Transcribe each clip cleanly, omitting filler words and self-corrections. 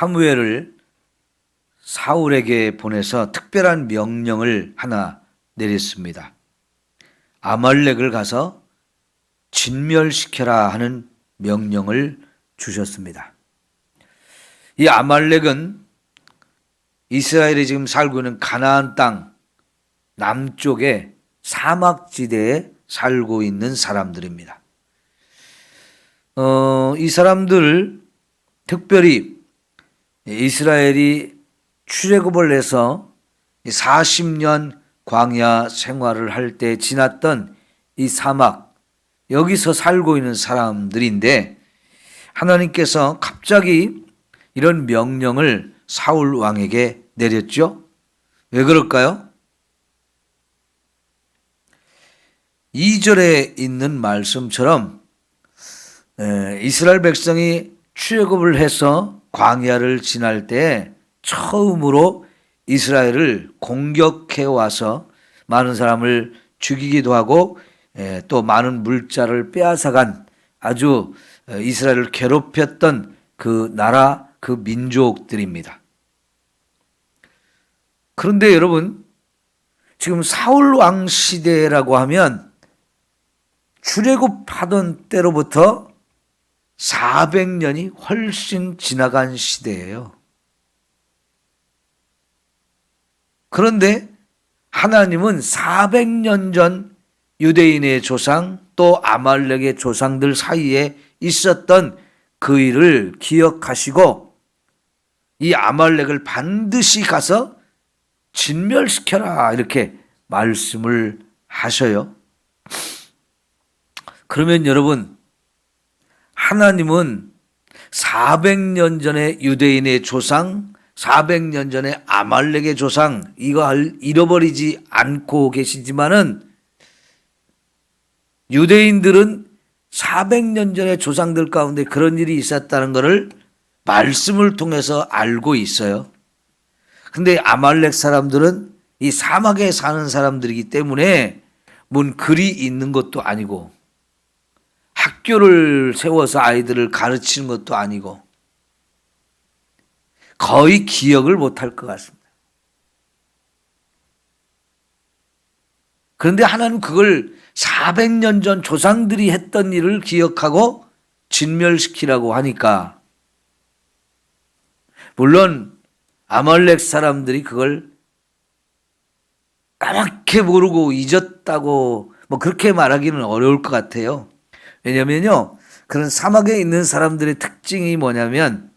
사무엘을 사울에게 보내서 특별한 명령을 하나 내렸습니다. 아말렉을 가서 진멸시켜라 하는 명령을 주셨습니다. 이 아말렉은 이스라엘이 지금 살고 있는 가나안 땅 남쪽의 사막지대에 살고 있는 사람들입니다. 이 사람들 특별히 이스라엘이 출애굽을 해서 40년 광야 생활을 할 때 지났던 이 사막, 여기서 살고 있는 사람들인데 하나님께서 갑자기 이런 명령을 사울 왕에게 내렸죠. 왜 그럴까요? 2절에 있는 말씀처럼 이스라엘 백성이 출애굽을 해서 광야를 지날 때 처음으로 이스라엘을 공격해 와서 많은 사람을 죽이기도 하고 또 많은 물자를 빼앗아간 아주 이스라엘을 괴롭혔던 그 나라, 그 민족들입니다. 그런데 여러분, 지금 사울 왕 시대라고 하면 출애굽하던 때로부터 400년이 훨씬 지나간 시대예요. 그런데 하나님은 400년 전 유대인의 조상 또 아말렉의 조상들 사이에 있었던 그 일을 기억하시고 이 아말렉을 반드시 가서 진멸시켜라 이렇게 말씀을 하셔요. 그러면 여러분, 하나님은 400년 전에 유대인의 조상, 400년 전에 아말렉의 조상, 이거 잃어버리지 않고 계시지만은 유대인들은 400년 전에 조상들 가운데 그런 일이 있었다는 것을 말씀을 통해서 알고 있어요. 근데 아말렉 사람들은 이 사막에 사는 사람들이기 때문에 뭔 글이 있는 것도 아니고 학교를 세워서 아이들을 가르치는 것도 아니고 거의 기억을 못할 것 같습니다. 그런데 하나님은 그걸 400년 전 조상들이 했던 일을 기억하고 진멸시키라고 하니까 물론 아말렉 사람들이 그걸 까맣게 모르고 잊었다고 뭐 그렇게 말하기는 어려울 것 같아요. 왜냐면요, 그런 사막에 있는 사람들의 특징이 뭐냐면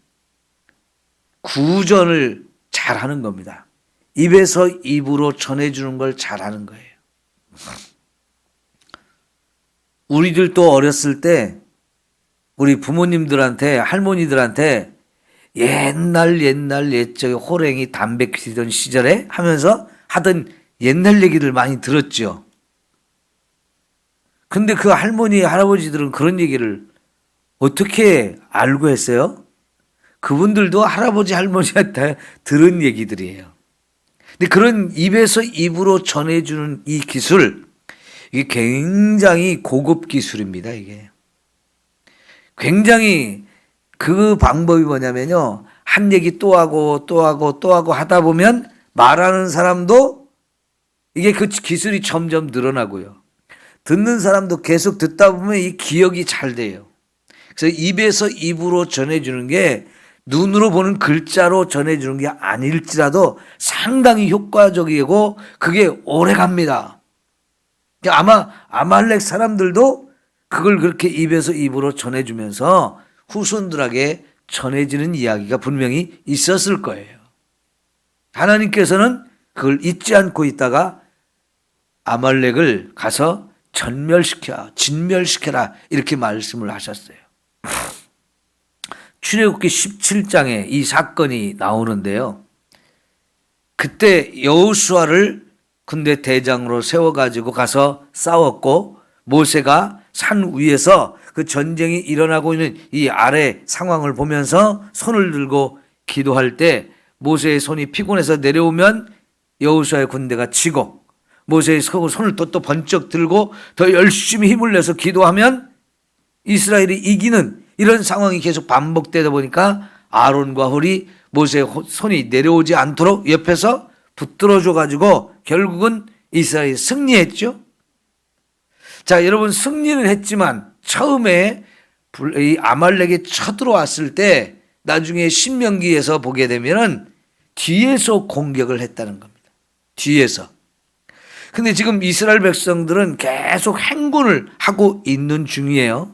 구전을 잘하는 겁니다. 입에서 입으로 전해주는 걸 잘하는 거예요. 우리들도 어렸을 때 우리 부모님들한테 할머니들한테 옛날 옛적에 호랭이 담배 피던 시절에 하면서 하던 옛날 얘기를 많이 들었죠. 근데 그 할머니 할아버지들은 그런 얘기를 어떻게 알고 했어요? 그분들도 할아버지 할머니한테 들은 얘기들이에요. 근데 그런 입에서 입으로 전해주는 이 기술, 이게 굉장히 고급 기술입니다. 이게 굉장히 그 방법이 뭐냐면요, 한 얘기 또 하고 또 하고 또 하고 하다 보면 말하는 사람도 이게 그 기술이 점점 늘어나고요, 듣는 사람도 계속 듣다 보면 이 기억이 잘 돼요. 그래서 입에서 입으로 전해주는 게 눈으로 보는 글자로 전해주는 게 아닐지라도 상당히 효과적이고 그게 오래 갑니다. 아마 아말렉 사람들도 그걸 그렇게 입에서 입으로 전해주면서 후손들에게 전해지는 이야기가 분명히 있었을 거예요. 하나님께서는 그걸 잊지 않고 있다가 아말렉을 가서 진멸시켜라 이렇게 말씀을 하셨어요. 출애굽기 17장에 이 사건이 나오는데요. 그때 여호수아를 군대 대장으로 세워가지고 가서 싸웠고 모세가 산 위에서 그 전쟁이 일어나고 있는 이 아래 상황을 보면서 손을 들고 기도할 때 모세의 손이 피곤해서 내려오면 여호수아의 군대가 지고 모세의 손을 또 번쩍 들고 더 열심히 힘을 내서 기도하면 이스라엘이 이기는 이런 상황이 계속 반복되다 보니까 아론과 홀이 모세의 손이 내려오지 않도록 옆에서 붙들어줘 가지고 결국은 이스라엘이 승리했죠. 자, 여러분, 승리는 했지만 처음에 이 아말렉이 쳐들어왔을 때 나중에 신명기에서 보게 되면은 뒤에서 공격을 했다는 겁니다. 뒤에서. 근데 지금 이스라엘 백성들은 계속 행군을 하고 있는 중이에요.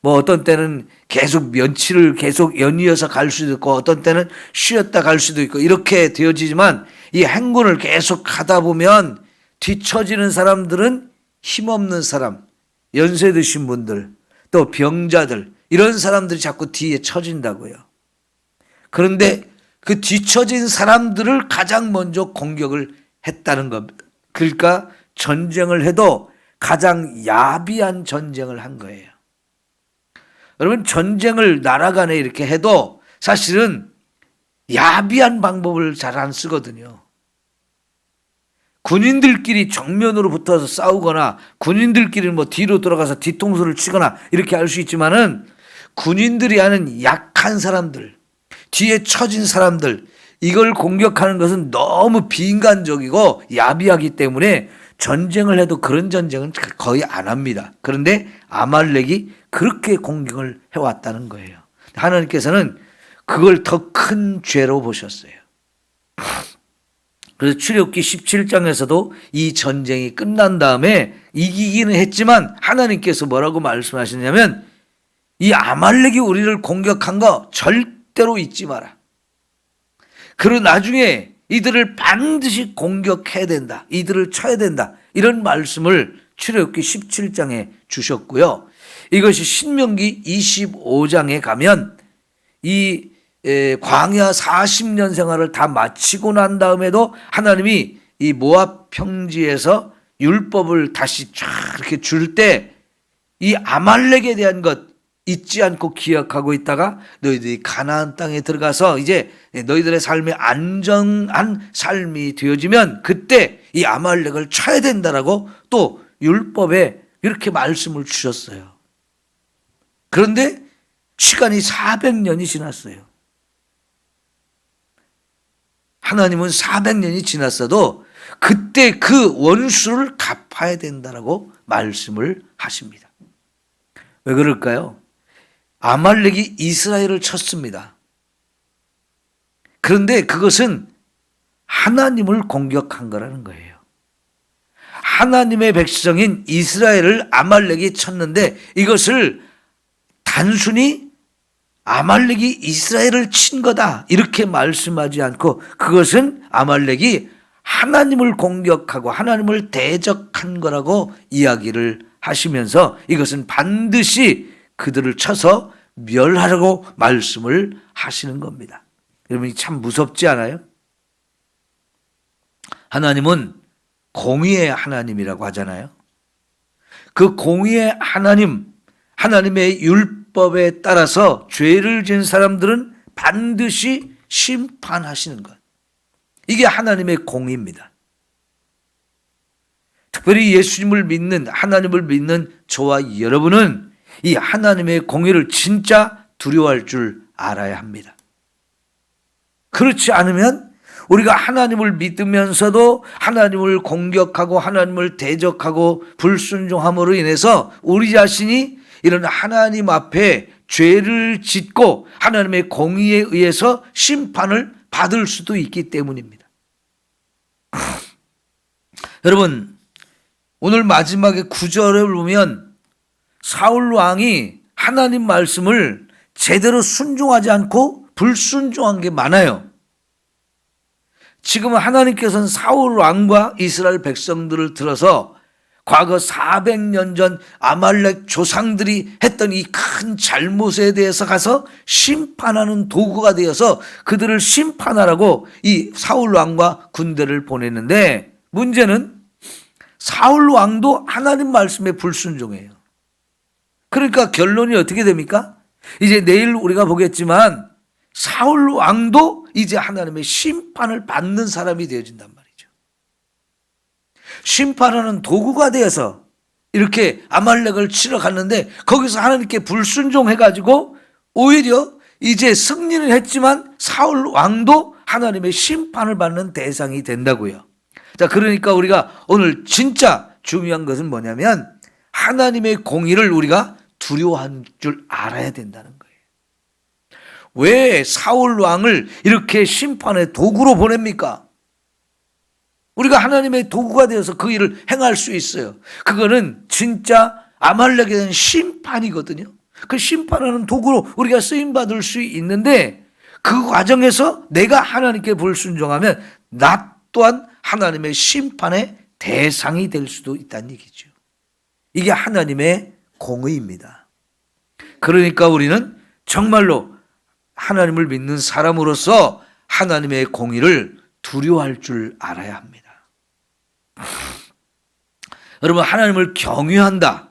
뭐 어떤 때는 계속 며칠을 계속 연이어서 갈 수도 있고 어떤 때는 쉬었다 갈 수도 있고 이렇게 되어지지만 이 행군을 계속 하다 보면 뒤처지는 사람들은 힘없는 사람, 연세 드신 분들, 또 병자들 이런 사람들이 자꾸 뒤에 처진다고요. 그런데 그 뒤처진 사람들을 가장 먼저 공격을 했다는 겁니다. 그러니까 전쟁을 해도 가장 야비한 전쟁을 한 거예요. 여러분, 전쟁을 나라 간에 이렇게 해도 사실은 야비한 방법을 잘 안 쓰거든요. 군인들끼리 정면으로 붙어서 싸우거나 군인들끼리 뭐 뒤로 돌아가서 뒤통수를 치거나 이렇게 할 수 있지만은 군인들이 하는 약한 사람들, 뒤에 처진 사람들, 이걸 공격하는 것은 너무 비인간적이고 야비하기 때문에 전쟁을 해도 그런 전쟁은 거의 안 합니다. 그런데 아말렉이 그렇게 공격을 해왔다는 거예요. 하나님께서는 그걸 더 큰 죄로 보셨어요. 그래서 출애굽기 17장에서도 이 전쟁이 끝난 다음에 이기기는 했지만 하나님께서 뭐라고 말씀하시냐면 이 아말렉이 우리를 공격한 거 절대로 잊지 마라. 그리고 나중에 이들을 반드시 공격해야 된다. 이들을 쳐야 된다. 이런 말씀을 출애굽기 17장에 주셨고요. 이것이 신명기 25장에 가면 이 광야 40년 생활을 다 마치고 난 다음에도 하나님이 이 모압 평지에서 율법을 다시 쫙 이렇게 줄 때 이 아말렉에 대한 것 잊지 않고 기억하고 있다가 너희들이 가나안 땅에 들어가서 이제 너희들의 삶이 안정한 삶이 되어지면 그때 이 아말렉을 쳐야 된다라고 또 율법에 이렇게 말씀을 주셨어요. 그런데 시간이 400년이 지났어요. 하나님은 400년이 지났어도 그때 그 원수를 갚아야 된다라고 말씀을 하십니다. 왜 그럴까요? 아말렉이 이스라엘을 쳤습니다. 그런데 그것은 하나님을 공격한 거라는 거예요. 하나님의 백성인 이스라엘을 아말렉이 쳤는데 이것을 단순히 아말렉이 이스라엘을 친 거다 이렇게 말씀하지 않고 그것은 아말렉이 하나님을 공격하고 하나님을 대적한 거라고 이야기를 하시면서 이것은 반드시 그들을 쳐서 멸하라고 말씀을 하시는 겁니다. 여러분, 참 무섭지 않아요? 하나님은 공의의 하나님이라고 하잖아요. 그 공의의 하나님, 하나님의 율법에 따라서 죄를 지은 사람들은 반드시 심판하시는 것. 이게 하나님의 공의입니다. 특별히 예수님을 믿는, 하나님을 믿는 저와 여러분은 이 하나님의 공의를 진짜 두려워할 줄 알아야 합니다. 그렇지 않으면 우리가 하나님을 믿으면서도 하나님을 공격하고 하나님을 대적하고 불순종함으로 인해서 우리 자신이 이런 하나님 앞에 죄를 짓고 하나님의 공의에 의해서 심판을 받을 수도 있기 때문입니다. 여러분, 오늘 마지막에 9절을 보면 사울 왕이 하나님 말씀을 제대로 순종하지 않고 불순종한 게 많아요. 지금 하나님께서는 사울 왕과 이스라엘 백성들을 들어서 과거 400년 전 아말렉 조상들이 했던 이 큰 잘못에 대해서 가서 심판하는 도구가 되어서 그들을 심판하라고 이 사울 왕과 군대를 보냈는데 문제는 사울 왕도 하나님 말씀에 불순종해요. 그러니까 결론이 어떻게 됩니까? 이제 내일 우리가 보겠지만 사울 왕도 이제 하나님의 심판을 받는 사람이 되어진단 말이죠. 심판하는 도구가 되어서 이렇게 아말렉을 치러 갔는데 거기서 하나님께 불순종해가지고 오히려 이제 승리는 했지만 사울 왕도 하나님의 심판을 받는 대상이 된다고요. 자, 그러니까 우리가 오늘 진짜 중요한 것은 뭐냐면 하나님의 공의를 우리가 두려워할 줄 알아야 된다는 거예요. 왜 사울 왕을 이렇게 심판의 도구로 보냅니까? 우리가 하나님의 도구가 되어서 그 일을 행할 수 있어요. 그거는 진짜 아말렉에 대한 심판이거든요. 그 심판하는 도구로 우리가 쓰임받을 수 있는데 그 과정에서 내가 하나님께 불순종하면 나 또한 하나님의 심판의 대상이 될 수도 있다는 얘기죠. 이게 하나님의 공의입니다. 그러니까 우리는 정말로 하나님을 믿는 사람으로서 하나님의 공의를 두려워할 줄 알아야 합니다. 여러분, 하나님을 경외한다.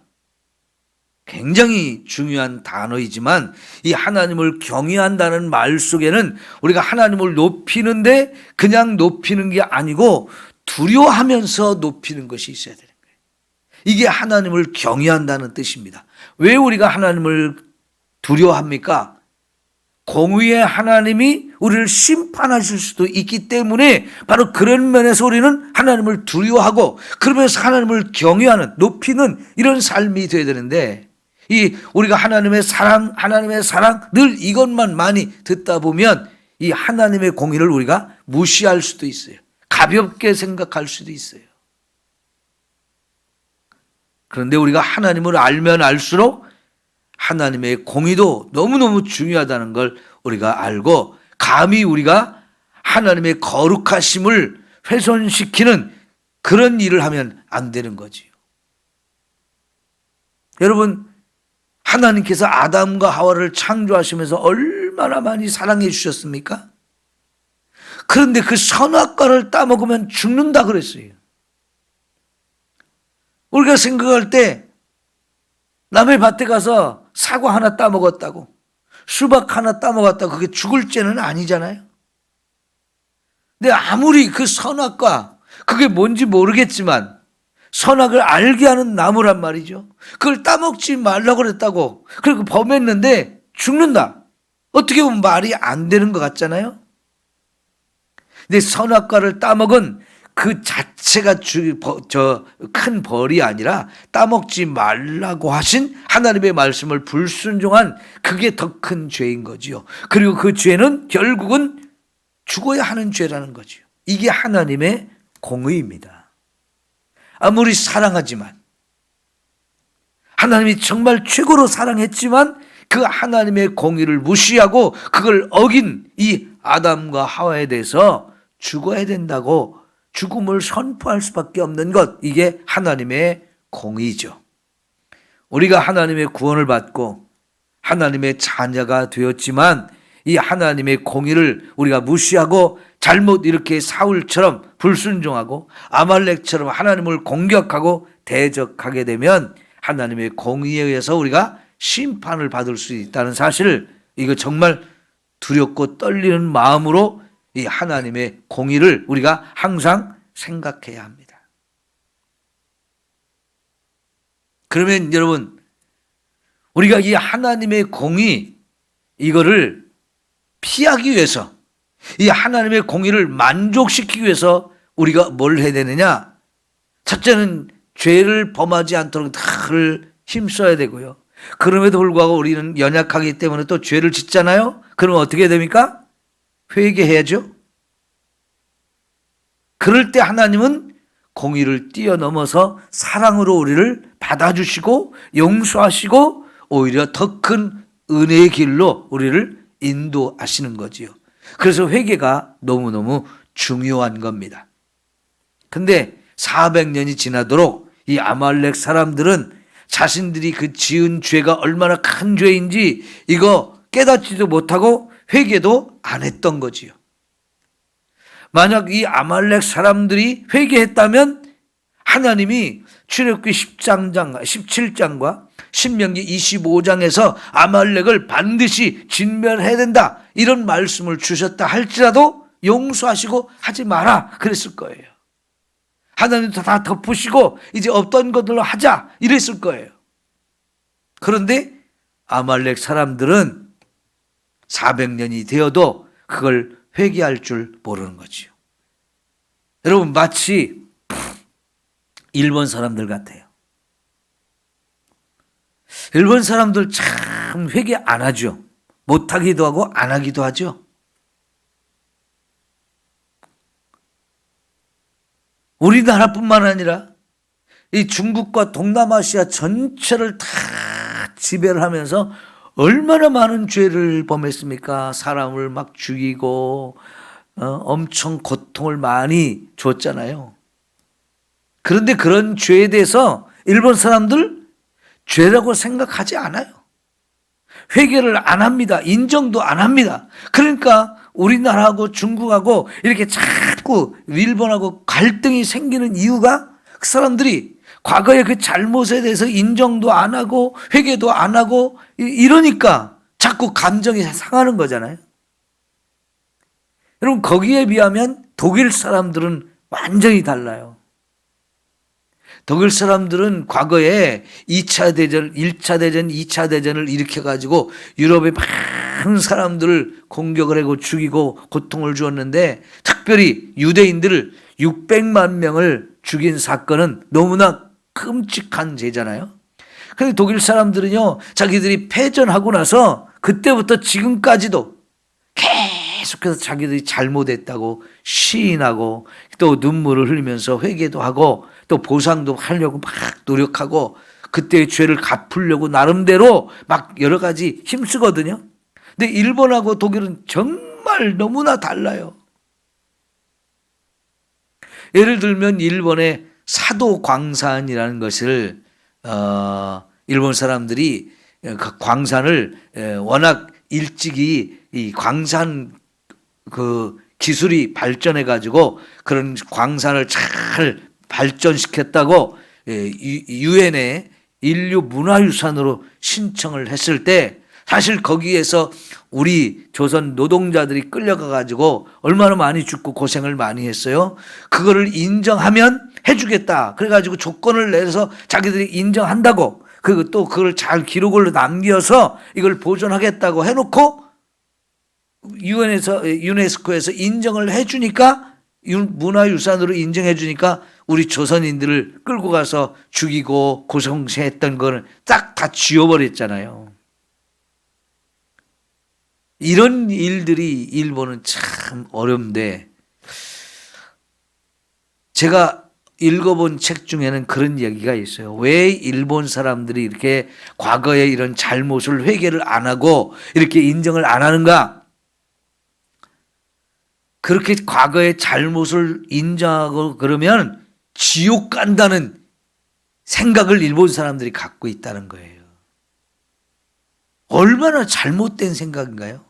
굉장히 중요한 단어이지만 이 하나님을 경외한다는 말 속에는 우리가 하나님을 높이는데 그냥 높이는 게 아니고 두려워하면서 높이는 것이 있어야 되는 거예요. 이게 하나님을 경외한다는 뜻입니다. 왜 우리가 하나님을 두려워합니까? 공의의 하나님이 우리를 심판하실 수도 있기 때문에 바로 그런 면에서 우리는 하나님을 두려워하고 그러면서 하나님을 경외하는, 높이는 이런 삶이 되어야 되는데 우리가 하나님의 사랑 늘 이것만 많이 듣다 보면 이 하나님의 공의를 우리가 무시할 수도 있어요. 가볍게 생각할 수도 있어요. 그런데 우리가 하나님을 알면 알수록 하나님의 공의도 너무너무 중요하다는 걸 우리가 알고 감히 우리가 하나님의 거룩하심을 훼손시키는 그런 일을 하면 안 되는 거지요. 여러분, 하나님께서 아담과 하와를 창조하시면서 얼마나 많이 사랑해 주셨습니까? 그런데 그 선악과를 따먹으면 죽는다 그랬어요. 우리가 생각할 때 남의 밭에 가서 사과 하나 따먹었다고, 수박 하나 따먹었다고 그게 죽을 죄는 아니잖아요. 근데 아무리 그 선악과, 그게 뭔지 모르겠지만 선악을 알게 하는 나무란 말이죠. 그걸 따먹지 말라고 그랬다고 그리고 범했는데 죽는다. 어떻게 보면 말이 안 되는 것 같잖아요. 근데 선악과를 따먹은 그 자체가 큰 벌이 아니라 따먹지 말라고 하신 하나님의 말씀을 불순종한 그게 더 큰 죄인 거지요. 그리고 그 죄는 결국은 죽어야 하는 죄라는 거지요. 이게 하나님의 공의입니다. 아무리 사랑하지만 하나님이 정말 최고로 사랑했지만 그 하나님의 공의를 무시하고 그걸 어긴 이 아담과 하와에 대해서 죽어야 된다고 죽음을 선포할 수밖에 없는 것, 이게 하나님의 공의죠. 우리가 하나님의 구원을 받고 하나님의 자녀가 되었지만 이 하나님의 공의를 우리가 무시하고 잘못 이렇게 사울처럼 불순종하고 아말렉처럼 하나님을 공격하고 대적하게 되면 하나님의 공의에 의해서 우리가 심판을 받을 수 있다는 사실을, 이거 정말 두렵고 떨리는 마음으로 이 하나님의 공의를 우리가 항상 생각해야 합니다. 그러면 여러분, 우리가 이 하나님의 공의, 이거를 피하기 위해서, 이 하나님의 공의를 만족시키기 위해서 우리가 뭘 해야 되느냐? 첫째는 죄를 범하지 않도록 늘 힘써야 되고요. 그럼에도 불구하고 우리는 연약하기 때문에 또 죄를 짓잖아요. 그러면 어떻게 됩니까? 회개해야죠. 그럴 때 하나님은 공의를 뛰어넘어서 사랑으로 우리를 받아주시고 용서하시고 오히려 더 큰 은혜의 길로 우리를 인도하시는 거지요. 그래서 회개가 너무너무 중요한 겁니다. 근데 400년이 지나도록 이 아말렉 사람들은 자신들이 그 지은 죄가 얼마나 큰 죄인지 이거 깨닫지도 못하고 회개도 안 했던 거지요. 만약 이 아말렉 사람들이 회개했다면 하나님이 출애굽기 17장과 신명기 25장에서 아말렉을 반드시 진멸해야 된다 이런 말씀을 주셨다 할지라도 용서하시고 하지 마라 그랬을 거예요. 하나님도 다 덮으시고 이제 없던 것들로 하자 이랬을 거예요. 그런데 아말렉 사람들은 400년이 되어도 그걸 회개할 줄 모르는 거지요. 여러분, 마치 일본 사람들 같아요. 일본 사람들 참 회개 안 하죠. 못하기도 하고 안 하기도 하죠. 우리나라뿐만 아니라 이 중국과 동남아시아 전체를 다 지배를 하면서 얼마나 많은 죄를 범했습니까? 사람을 막 죽이고 엄청 고통을 많이 줬잖아요. 그런데 그런 죄에 대해서 일본 사람들 죄라고 생각하지 않아요. 회개를 안 합니다. 인정도 안 합니다. 그러니까 우리나라하고 중국하고 이렇게 자꾸 일본하고 갈등이 생기는 이유가 그 사람들이 과거의 그 잘못에 대해서 인정도 안 하고 회개도 안 하고 이러니까 자꾸 감정이 상하는 거잖아요. 여러분, 거기에 비하면 독일 사람들은 완전히 달라요. 독일 사람들은 과거에 2차 대전, 1차 대전, 2차 대전을 일으켜가지고 유럽의 많은 사람들을 공격을 하고 죽이고 고통을 주었는데, 특별히 유대인들을 600만 명을 죽인 사건은 너무나 끔찍한 죄잖아요. 그런데 독일 사람들은요, 자기들이 패전하고 나서 그때부터 지금까지도 계속해서 자기들이 잘못했다고 시인하고 또 눈물을 흘리면서 회개도 하고 또 보상도 하려고 막 노력하고 그때의 죄를 갚으려고 나름대로 막 여러 가지 힘쓰거든요. 근데 일본하고 독일은 정말 너무나 달라요. 예를 들면 일본의 사도광산이라는 것을 일본 사람들이 그 광산을 워낙 일찍이 이 광산 그 기술이 발전해 가지고 그런 광산을 잘 발전시켰다고 유엔에 인류 문화유산으로 신청을 했을 때 사실 거기에서 우리 조선 노동자들이 끌려가 가지고 얼마나 많이 죽고 고생을 많이 했어요. 그거를 인정하면 해주겠다. 그래가지고 조건을 내서 자기들이 인정한다고 또 그걸 잘 기록을 남겨서 이걸 보존하겠다고 해놓고 유네스코에서 인정을 해주니까 문화유산으로 인정해주니까 우리 조선인들을 끌고 가서 죽이고 고생했던 거는 딱 다 지워버렸잖아요. 이런 일들이 일본은 참 어려운데, 제가 읽어본 책 중에는 그런 얘기가 있어요. 왜 일본 사람들이 이렇게 과거의 이런 잘못을 회개를 안 하고 이렇게 인정을 안 하는가? 그렇게 과거의 잘못을 인정하고 그러면 지옥 간다는 생각을 일본 사람들이 갖고 있다는 거예요. 얼마나 잘못된 생각인가요?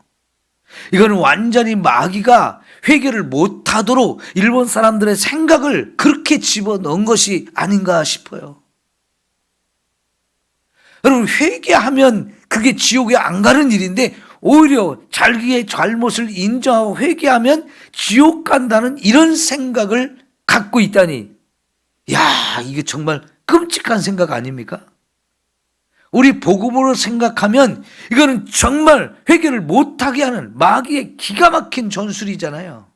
이거는 완전히 마귀가 회개를 못하도록 일본 사람들의 생각을 그렇게 집어넣은 것이 아닌가 싶어요. 여러분, 회개하면 그게 지옥에 안 가는 일인데 오히려 자기의 잘못을 인정하고 회개하면 지옥 간다는 이런 생각을 갖고 있다니, 야, 이게 정말 끔찍한 생각 아닙니까? 우리 복음으로 생각하면 이거는 정말 회개를 못하게 하는 마귀의 기가 막힌 전술이잖아요.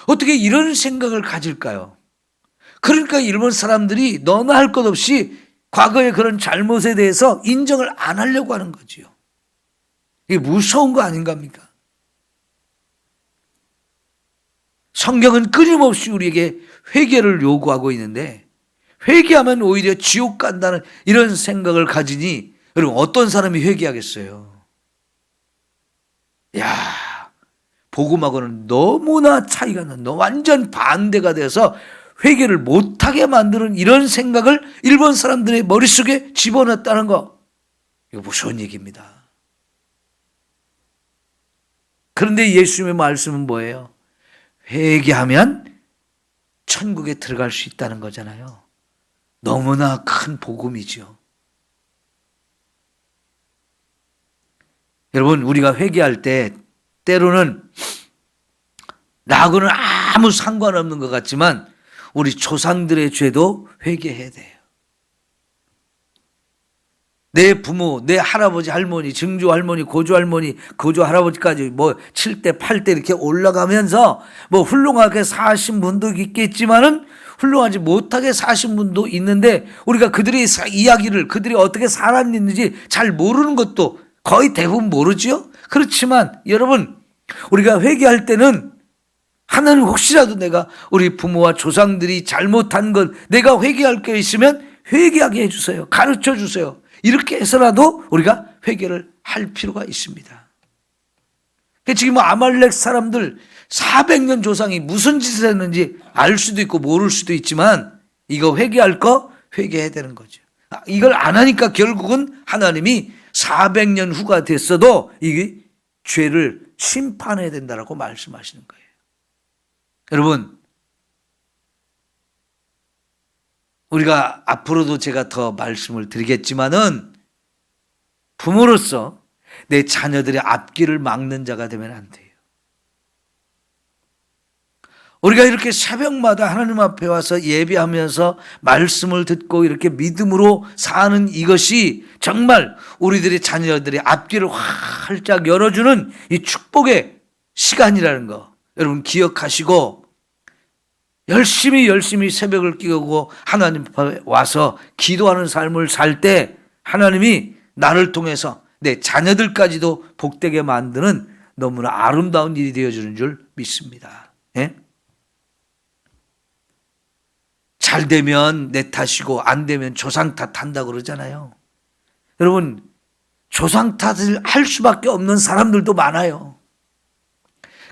어떻게 이런 생각을 가질까요? 그러니까 일본 사람들이 너나 할 것 없이 과거의 그런 잘못에 대해서 인정을 안 하려고 하는 거지요. 이게 무서운 거 아닌갑니까? 성경은 끊임없이 우리에게 회개를 요구하고 있는데, 회개하면 오히려 지옥 간다는 이런 생각을 가지니 여러분, 어떤 사람이 회개하겠어요? 야, 복음하고는 너무나 차이가 난다. 완전 반대가 돼서 회개를 못하게 만드는 이런 생각을 일본 사람들의 머릿속에 집어넣었다는 거, 이거 무서운 얘기입니다. 그런데 예수님의 말씀은 뭐예요? 회개하면 천국에 들어갈 수 있다는 거잖아요. 너무나 큰 복음이죠. 여러분, 우리가 회개할 때 때로는 나하고는 아무 상관없는 것 같지만 우리 조상들의 죄도 회개해야 돼요. 내 부모, 내 할아버지, 할머니, 증조 할머니, 고조 할머니, 고조 할아버지까지 뭐 7대, 8대 이렇게 올라가면서 뭐 훌륭하게 사신 분도 있겠지만은 훌륭하지 못하게 사신 분도 있는데 우리가 그들의 이야기를 그들이 어떻게 살았는지 잘 모르는 것도 거의 대부분 모르지요. 그렇지만 여러분, 우리가 회개할 때는 하나님 혹시라도 내가 우리 부모와 조상들이 잘못한 것 내가 회개할 게 있으면 회개하게 해주세요. 가르쳐 주세요. 이렇게 해서라도 우리가 회개를 할 필요가 있습니다. 지금 아말렉 사람들 400년 조상이 무슨 짓을 했는지 알 수도 있고 모를 수도 있지만 이거 회개할 거 회개해야 되는 거죠. 이걸 안 하니까 결국은 하나님이 400년 후가 됐어도 이 죄를 심판해야 된다라고 말씀하시는 거예요. 여러분, 우리가 앞으로도 제가 더 말씀을 드리겠지만은 부모로서 내 자녀들의 앞길을 막는 자가 되면 안 돼요. 우리가 이렇게 새벽마다 하나님 앞에 와서 예배하면서 말씀을 듣고 이렇게 믿음으로 사는 이것이 정말 우리들의 자녀들의 앞길을 활짝 열어주는 이 축복의 시간이라는 거 여러분 기억하시고 열심히 새벽을 깨우고 하나님 앞에 와서 기도하는 삶을 살 때 하나님이 나를 통해서 내 자녀들까지도 복되게 만드는 너무나 아름다운 일이 되어주는 줄 믿습니다. 예? 잘 되면 내 탓이고 안 되면 조상 탓한다고 그러잖아요. 여러분, 조상 탓을 할 수밖에 없는 사람들도 많아요.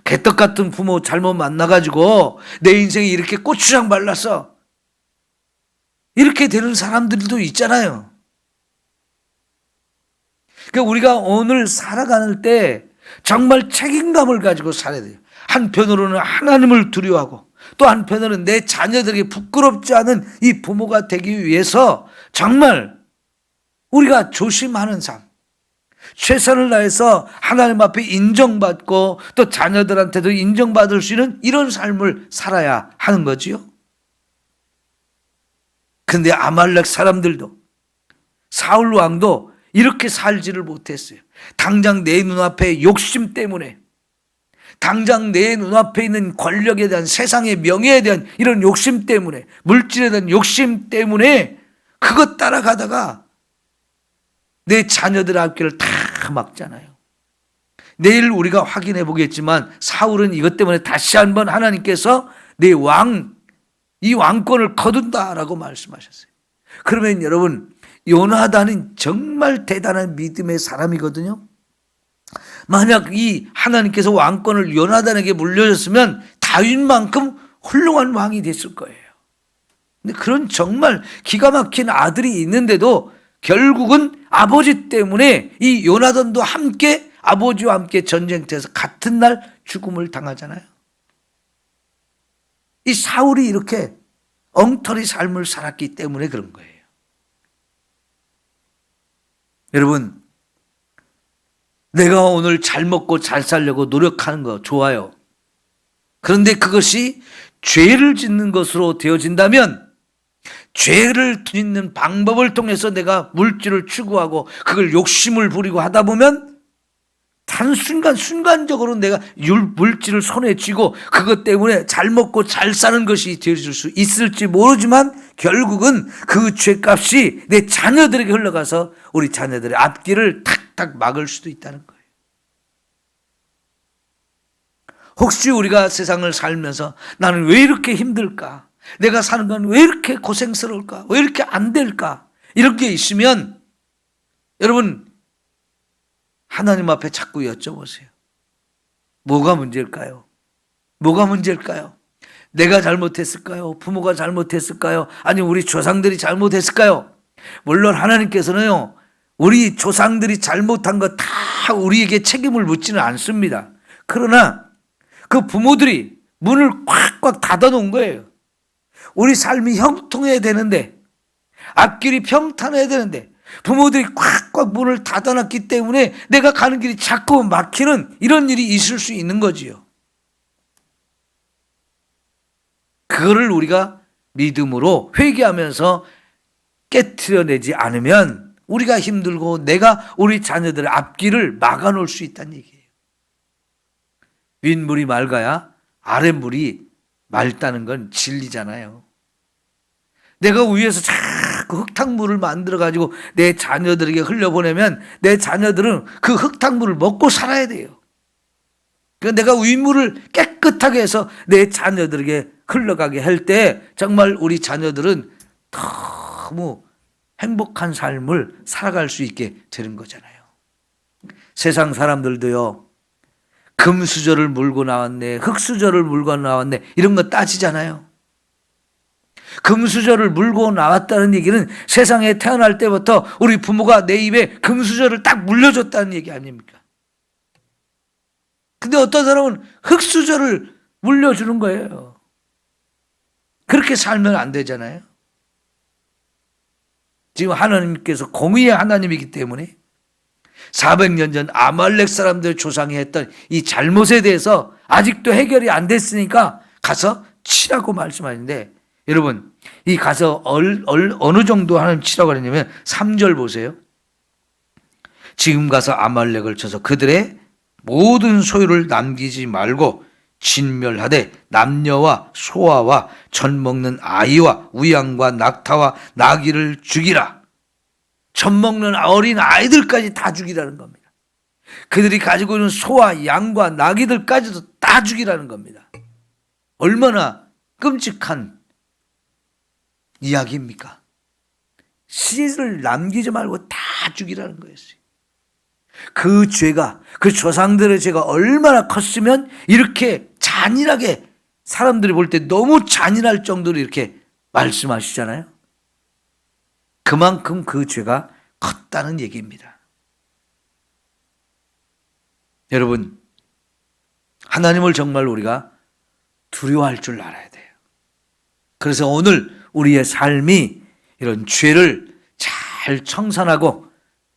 개떡 같은 부모 잘못 만나가지고 내 인생이 이렇게 고추장 발랐어. 이렇게 되는 사람들도 있잖아요. 그러니까 우리가 오늘 살아가는 때 정말 책임감을 가지고 살아야 돼요. 한편으로는 하나님을 두려워하고 또 한편으로는 내 자녀들에게 부끄럽지 않은 이 부모가 되기 위해서 정말 우리가 조심하는 삶, 최선을 다해서 하나님 앞에 인정받고 또 자녀들한테도 인정받을 수 있는 이런 삶을 살아야 하는 거지요. 근데 아말렉 사람들도 사울 왕도 이렇게 살지를 못했어요. 당장 내 눈앞에 욕심 때문에, 당장 내 눈앞에 있는 권력에 대한, 세상의 명예에 대한 이런 욕심 때문에, 물질에 대한 욕심 때문에 그것 따라가다가 내 자녀들의 앞길을 다 막잖아요. 내일 우리가 확인해 보겠지만 사울은 이것 때문에 다시 한번 하나님께서 이 왕권을 거둔다라고 말씀하셨어요. 그러면 여러분, 요나단은 정말 대단한 믿음의 사람이거든요. 만약 이 하나님께서 왕권을 요나단에게 물려줬으면 다윗만큼 훌륭한 왕이 됐을 거예요. 근데 그런 정말 기가 막힌 아들이 있는데도 결국은 아버지 때문에 이 요나단도 함께 아버지와 함께 전쟁터에서 같은 날 죽음을 당하잖아요. 이 사울이 이렇게 엉터리 삶을 살았기 때문에 그런 거예요. 여러분, 내가 오늘 잘 먹고 잘 살려고 노력하는 거 좋아요. 그런데 그것이 죄를 짓는 것으로 되어진다면 죄를 짓는 방법을 통해서 내가 물질을 추구하고 그걸 욕심을 부리고 하다 보면 순간적으로 내가 물질을 손에 쥐고 그것 때문에 잘 먹고 잘 사는 것이 되어질 수 있을지 모르지만 결국은 그 죄값이 내 자녀들에게 흘러가서 우리 자녀들의 앞길을 탁탁 막을 수도 있다는 거예요. 혹시 우리가 세상을 살면서 나는 왜 이렇게 힘들까? 내가 사는 건 왜 이렇게 고생스러울까? 왜 이렇게 안 될까? 이런 게 있으면 여러분 하나님 앞에 자꾸 여쭤보세요. 뭐가 문제일까요? 뭐가 문제일까요? 내가 잘못했을까요? 부모가 잘못했을까요? 아니면 우리 조상들이 잘못했을까요? 물론 하나님께서는요, 우리 조상들이 잘못한 거 다 우리에게 책임을 묻지는 않습니다. 그러나 그 부모들이 문을 꽉꽉 닫아놓은 거예요. 우리 삶이 형통해야 되는데, 앞길이 평탄해야 되는데 부모들이 꽉꽉 문을 닫아놨기 때문에 내가 가는 길이 자꾸 막히는 이런 일이 있을 수 있는 거지요. 그거를 우리가 믿음으로 회개하면서 깨트려내지 않으면 우리가 힘들고 내가 우리 자녀들의 앞길을 막아놓을 수 있다는 얘기예요. 윗물이 맑아야 아랫물이 맑다는 건 진리잖아요. 내가 위에서 자꾸 흙탕물을 만들어가지고 내 자녀들에게 흘려보내면 내 자녀들은 그 흙탕물을 먹고 살아야 돼요. 그러니까 내가 윗물을 깨끗하게 해서 내 자녀들에게 흘러가게 할 때 정말 우리 자녀들은 너무 행복한 삶을 살아갈 수 있게 되는 거잖아요. 세상 사람들도요, 금수저를 물고 나왔네, 흙수저를 물고 나왔네, 이런 거 따지잖아요. 금수저를 물고 나왔다는 얘기는 세상에 태어날 때부터 우리 부모가 내 입에 금수저를 딱 물려줬다는 얘기 아닙니까? 근데 어떤 사람은 흙수저를 물려주는 거예요. 그렇게 살면 안 되잖아요. 지금 하나님께서 공의의 하나님이기 때문에 400년 전 아말렉 사람들 조상이 했던 이 잘못에 대해서 아직도 해결이 안 됐으니까 가서 치라고 말씀하는데, 여러분 이 가서 어느 정도 하나님 치라고 하냐면 3절 보세요. 지금 가서 아말렉을 쳐서 그들의 모든 소유를 남기지 말고 진멸하되 남녀와 소아와 젖 먹는 아이와 우양과 낙타와 나귀를 죽이라. 젖 먹는 어린 아이들까지 다 죽이라는 겁니다. 그들이 가지고 있는 소와 양과 나귀들까지도 다 죽이라는 겁니다. 얼마나 끔찍한 이야기입니까? 씨를 남기지 말고 다 죽이라는 거였어요. 그 죄가, 그 조상들의 죄가 얼마나 컸으면 이렇게 잔인하게, 사람들이 볼 때 너무 잔인할 정도로 이렇게 말씀하시잖아요. 그만큼 그 죄가 컸다는 얘기입니다. 여러분, 하나님을 정말 우리가 두려워할 줄 알아야 돼요. 그래서 오늘 우리의 삶이 이런 죄를 잘 청산하고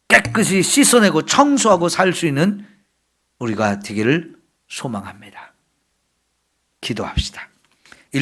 깨끗이 씻어내고 청소하고 살 수 있는 우리가 되기를 소망합니다. 기도합시다.